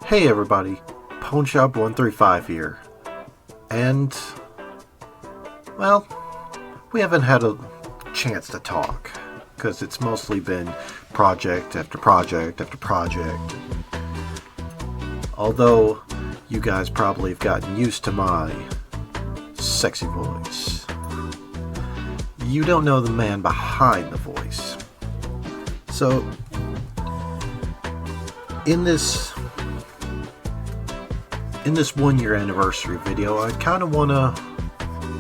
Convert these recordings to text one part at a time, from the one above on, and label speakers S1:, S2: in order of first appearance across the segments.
S1: Hey everybody, PwnShop135 here. And, well, we haven't had a chance to talk, because it's mostly been project after project after project. Although, you guys probably have gotten used to my sexy voice, you don't know the man behind the voice. So, in this 1 year anniversary video, I kind of want to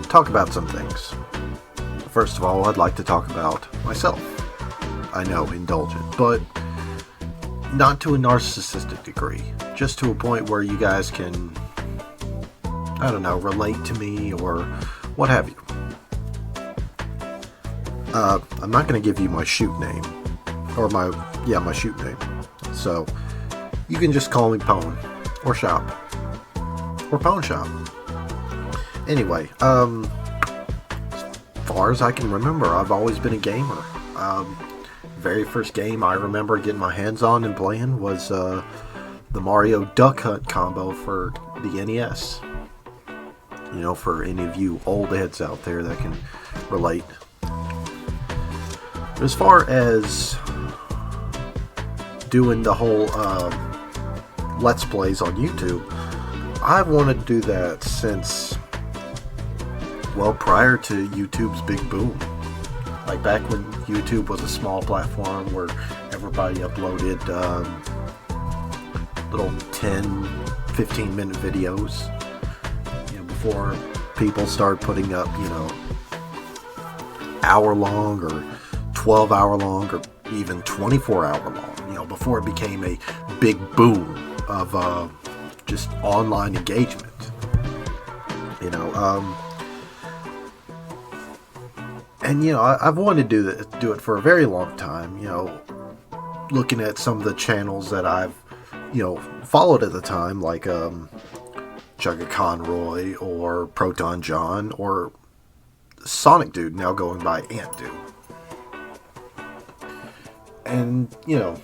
S1: talk about some things. First of all, I'd like to talk about myself. I know, indulgent, but not to a narcissistic degree. Just to a point where you guys can, I don't know, relate to me or what have you. I'm not going to give you my shoot name. Or my shoot name. So, you can just call me Pwn. Or Shop. Or Pwn Shop. Anyway, as far as I can remember, I've always been a gamer. Very first game I remember getting my hands on and playing was the Mario Duck Hunt combo for the NES. You know, for any of you old heads out there that can relate. But as far as doing the whole Let's Plays on YouTube, I've wanted to do that since, well, prior to YouTube's big boom. Like back when YouTube was a small platform where everybody uploaded little 10, 15 minute videos. You know, before people started putting up, you know, hour long or 12-hour long or even 24-hour long. You know, before it became a big boom of just online engagement. You know, and you know, I've wanted to do it for a very long time. You know, looking at some of the channels that I've, you know, followed at the time, like Chugga Conroy or Proton John or Sonic Dude, now going by Ant Dude. And you know,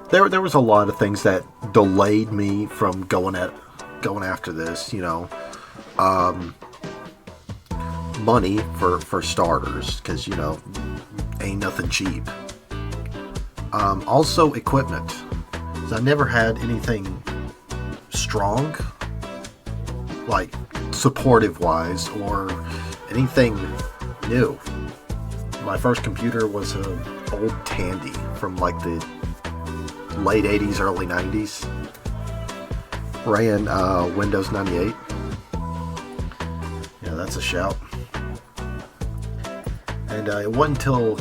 S1: there was a lot of things that delayed me from going after this. You know, money for starters, because you know, ain't nothing cheap. Also equipment, 'cause I never had anything strong, like supportive wise, or anything new. My first computer was a old Tandy from like the late 80s, early 90s. Ran Windows 98. Yeah, that's a shout. And it wasn't until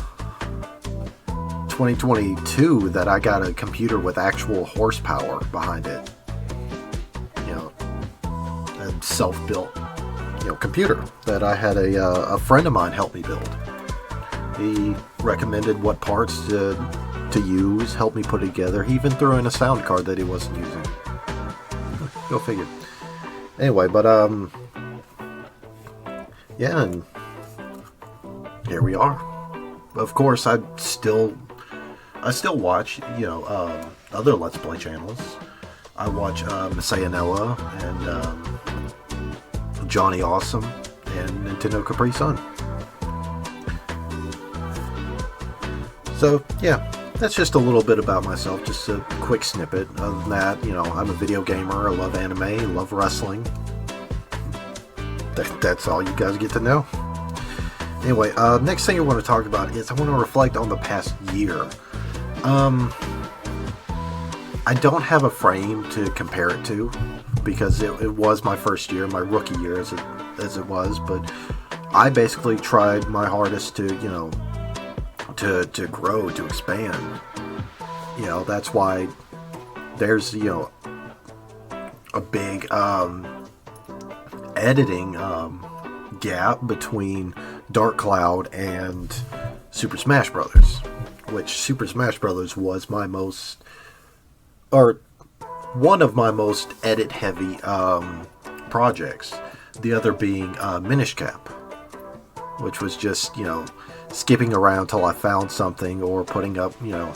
S1: 2022 that I got a computer with actual horsepower behind it. You know, a self-built, you know, computer that I had a friend of mine help me build. He recommended what parts to use, helped me put it together. He even threw in a sound card that he wasn't using. Go figure. Anyway, but yeah, and here we are. Of course, I still watch, you know, other Let's Play channels. I watch Messianella and Johnny Awesome and Nintendo Capri Sun. So, yeah, that's just a little bit about myself, just a quick snippet. Other than that, you know, I'm a video gamer, I love anime, I love wrestling. That's all you guys get to know. Anyway, next thing I want to talk about is I want to reflect on the past year. I don't have a frame to compare it to, because it was my first year, my rookie year as it was, but I basically tried my hardest to, you know, to grow, to expand. You know, that's why there's, you know, a big editing gap between Dark Cloud and Super Smash Brothers, which Super Smash Brothers was my most, or one of my most edit heavy projects. The other being Minish Cap, which was just, you know, skipping around till I found something, or putting up, you know,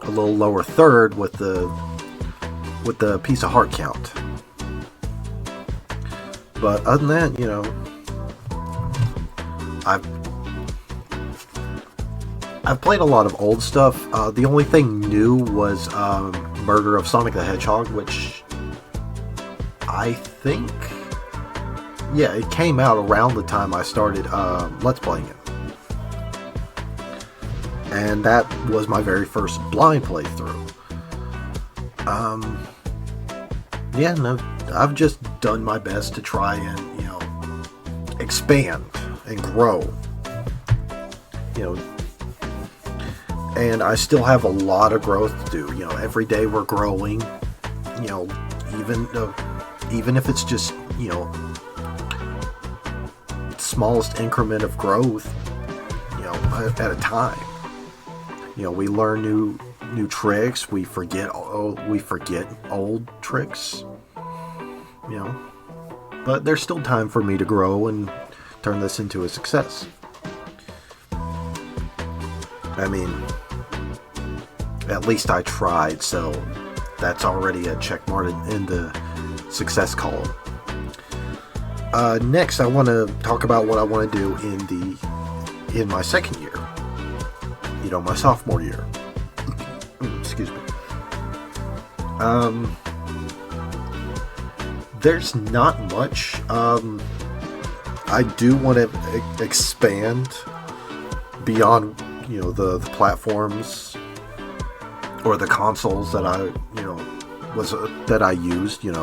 S1: a little lower third with the with the piece of heart count. But other than that, I've played a lot of old stuff. The only thing new was Murder of Sonic the Hedgehog, which I think, yeah, it came out around the time I started Let's Playing it. And that was my very first blind playthrough. Yeah, no, I've just done my best to try and, expand and grow. And I still have a lot of growth to do. Every day we're growing. Even if it's just, smallest increment of growth, at a time. We learn new tricks. We forget old tricks. But there's still time for me to grow and turn this into a success. I mean, at least I tried, so that's already a check mark in the success column. Next, I want to talk about what I want to do in my second year. My sophomore year. Excuse me. There's not much. I do want to expand beyond, the platforms or the consoles that I used. It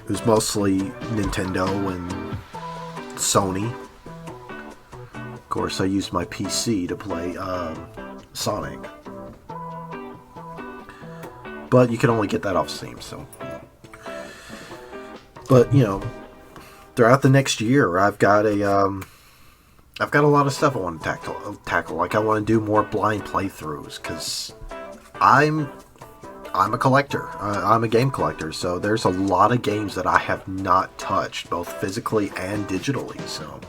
S1: was mostly Nintendo and Sony. Of course, I used my PC to play Sonic, but you can only get that off Steam. So, but throughout the next year, I've got a lot of stuff I want to tackle. Like, I want to do more blind playthroughs because I'm a collector. I'm a game collector, so there's a lot of games that I have not touched, both physically and digitally. So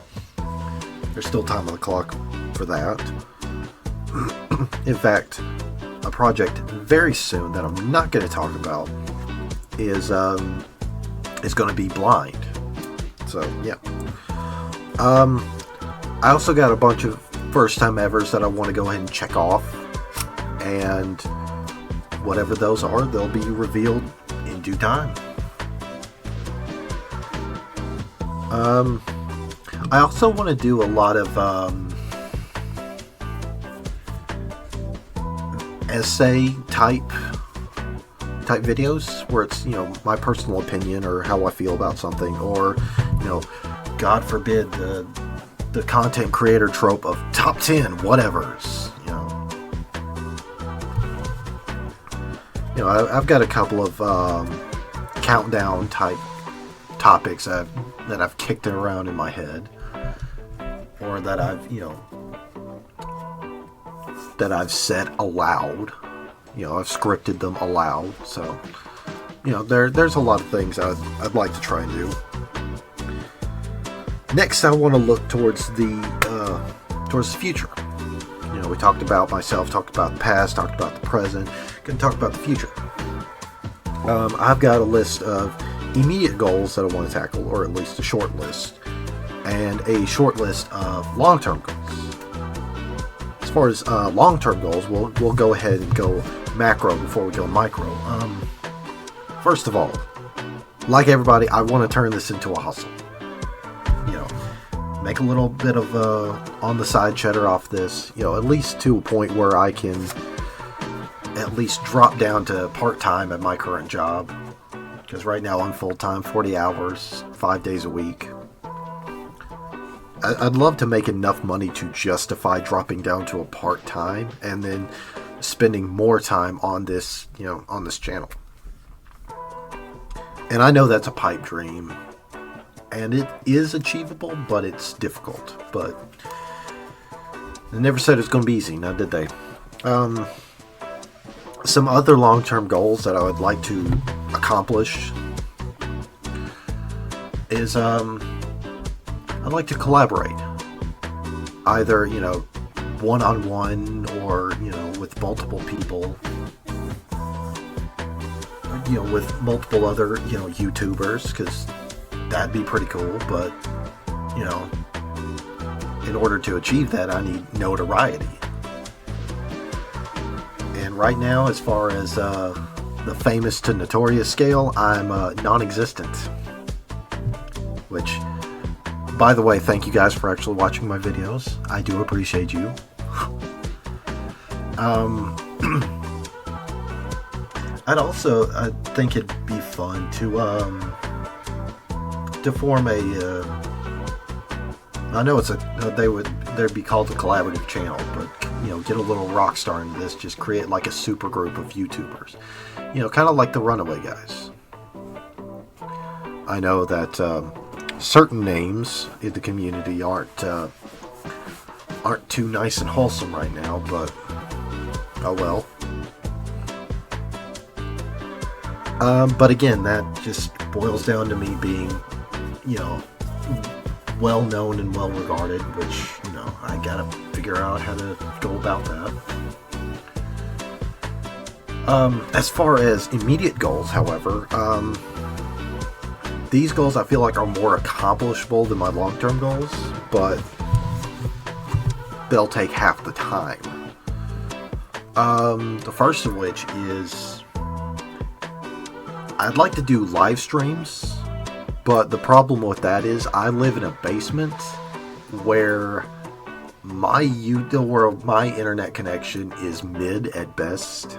S1: there's still time on the clock for that. In fact, a project very soon that I'm not going to talk about is going to be blind. So yeah. I also got a bunch of first-time evers that I want to go ahead and check off, and whatever those are, they'll be revealed in due time. I also want to do a lot of essay type videos where it's, my personal opinion or how I feel about something, or, God forbid, the content creator trope of top 10 whatevers. I've got a couple of countdown type topics that I've kicked around in my head, or that I've said aloud. I've scripted them aloud. So, there's a lot of things I'd like to try and do. Next, I want to look towards the future. We talked about myself, talked about the past, talked about the present. Going to talk about the future. I've got a list of immediate goals that I want to tackle, or at least a short list, and a short list of long-term goals. As far as long-term goals, we'll go ahead and go macro before we go micro. First of all, like everybody, I want to turn this into a hustle. Make a little bit of on the side cheddar off this, at least to a point where I can at least drop down to part-time at my current job. Because right now I'm full-time, 40 hours, 5 days a week. I'd love to make enough money to justify dropping down to a part-time and then spending more time on this, on this channel. And I know that's a pipe dream. And it is achievable, but it's difficult. But they never said it's going to be easy, now did they? Some other long-term goals that I would like to accomplish is I'd like to collaborate. Either, one-on-one or, with multiple people. with multiple other, YouTubers, because that'd be pretty cool. But, in order to achieve that, I need notoriety. And right now, as far as the famous to notorious scale, I'm non-existent. Which, by the way, thank you guys for actually watching my videos. I do appreciate you. I think it'd be fun to form a. I know they'd be called a collaborative channel, but get a little rock star into this. Just create like a super group of YouTubers, kind of like the Runaway Guys. I know that certain names in the community aren't too nice and wholesome right now, but oh well. But again, that just boils down to me being, well known and well regarded, which, I gotta figure out how to go about that. As far as immediate goals, however, these goals I feel like are more accomplishable than my long-term goals, but they'll take half the time. The first of which is I'd like to do live streams, but the problem with that is I live in a basement where my internet connection is mid at best,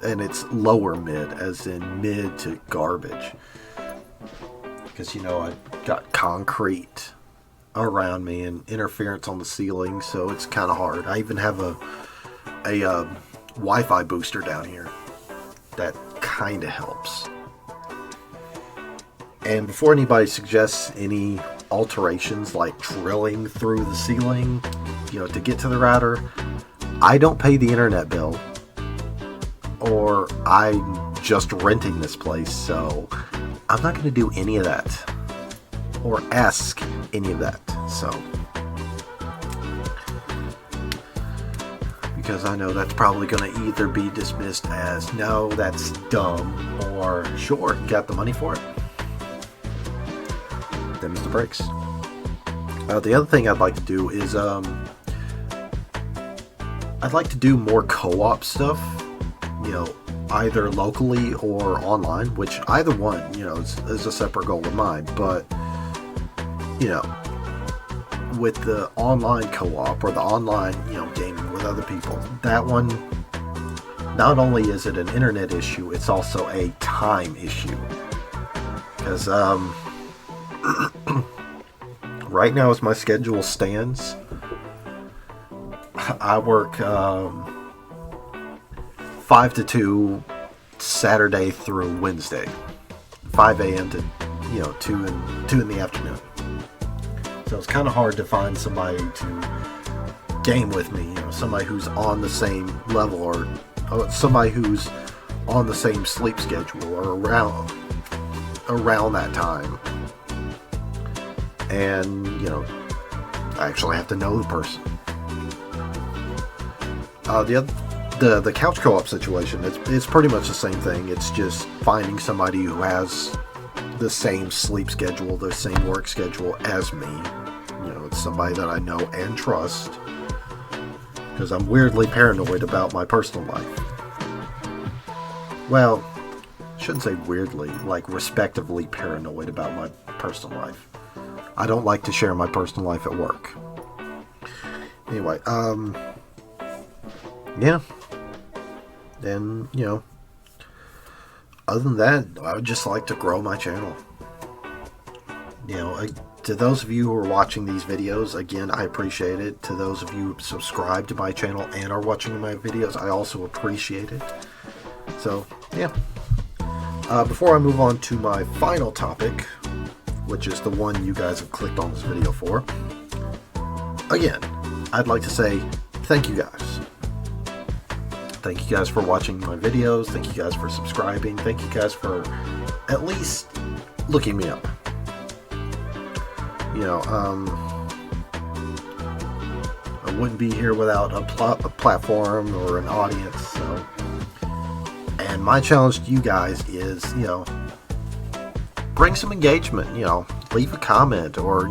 S1: and it's lower mid, as in mid to garbage. Because I got concrete around me and interference on the ceiling, so it's kind of hard. I even have a Wi-Fi booster down here that kind of helps. And before anybody suggests any alterations like drilling through the ceiling, to get to the router, I don't pay the internet bill, or I'm just renting this place, so I'm not going to do any of that or ask any of that. So, because I know that's probably going to either be dismissed as, no, that's dumb, or sure, you got the money for it. Them's the breaks. The other thing I'd like to do is I'd like to do more co-op stuff, either locally or online, which either one, is a separate goal of mine. But, with the online co-op or the online, gaming with other people, that one, not only is it an internet issue, it's also a time issue. Because, right now as my schedule stands, I work 5 to 2 Saturday through Wednesday, 5 a.m. to 2 in the afternoon. So it's kind of hard to find somebody to game with me, somebody who's on the same level, or somebody who's on the same sleep schedule, or around that time. And I actually have to know the person. The couch co-op situation, it's pretty much the same thing. It's just finding somebody who has the same sleep schedule, the same work schedule as me. It's somebody that I know and trust, because I'm weirdly paranoid about my personal life. Well, I shouldn't say weirdly, like respectively paranoid about my personal life. I don't like to share my personal life at work. Anyway, yeah. Then, other than that, I would just like to grow my channel. To those of you who are watching these videos, again, I appreciate it. To those of you who subscribe to my channel and are watching my videos, I also appreciate it. So, yeah. Before I move on to my final topic, which is the one you guys have clicked on this video for, again, I'd like to say thank you guys. Thank you guys for watching my videos. Thank you guys for subscribing. Thank you guys for at least looking me up. I wouldn't be here without a platform or an audience. So, and And my challenge to you guys is, bring some engagement, leave a comment, or,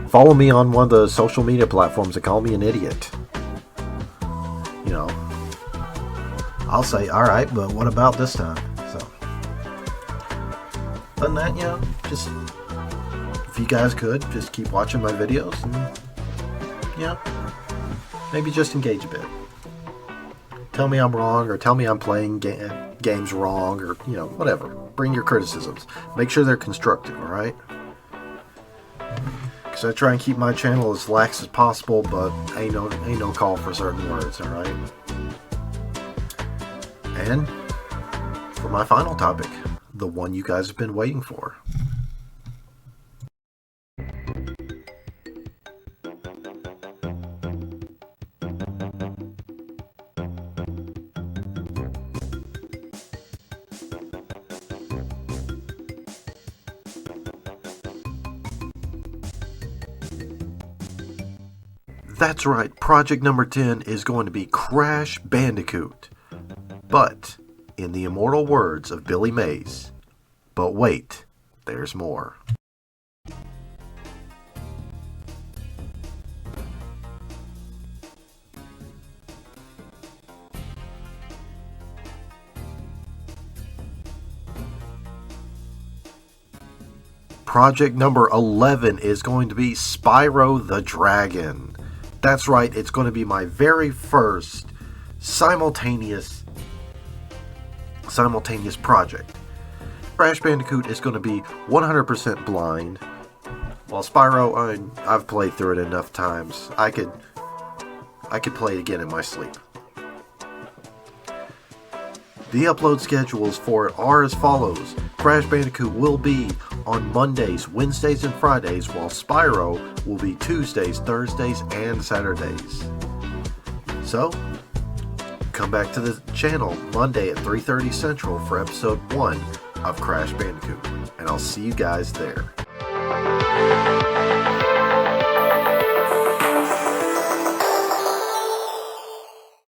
S1: follow me on one of the social media platforms and call me an idiot. I'll say, all right, but what about this time? So, other than that, just, if you guys could, just keep watching my videos and, maybe just engage a bit. Tell me I'm wrong, or tell me I'm playing games wrong, or, whatever. Bring your criticisms. Make sure they're constructive, all right? Because I try and keep my channel as lax as possible, but ain't no call for certain words, all right? And for my final topic, the one you guys have been waiting for. That's right, project number 10 is going to be Crash Bandicoot. But, in the immortal words of Billy Mays, but wait, there's more. Project number 11 is going to be Spyro the Dragon. That's right, it's going to be my very first simultaneous project. Crash Bandicoot is going to be 100% blind, while Spyro, I've played through it enough times. I could play it again in my sleep. The upload schedules for it are as follows. Crash Bandicoot will be on Mondays, Wednesdays, and Fridays, while Spyro will be Tuesdays, Thursdays, and Saturdays. So, come back to the channel Monday at 3:30 Central for episode 1 of Crash Bandicoot, and I'll see you guys there.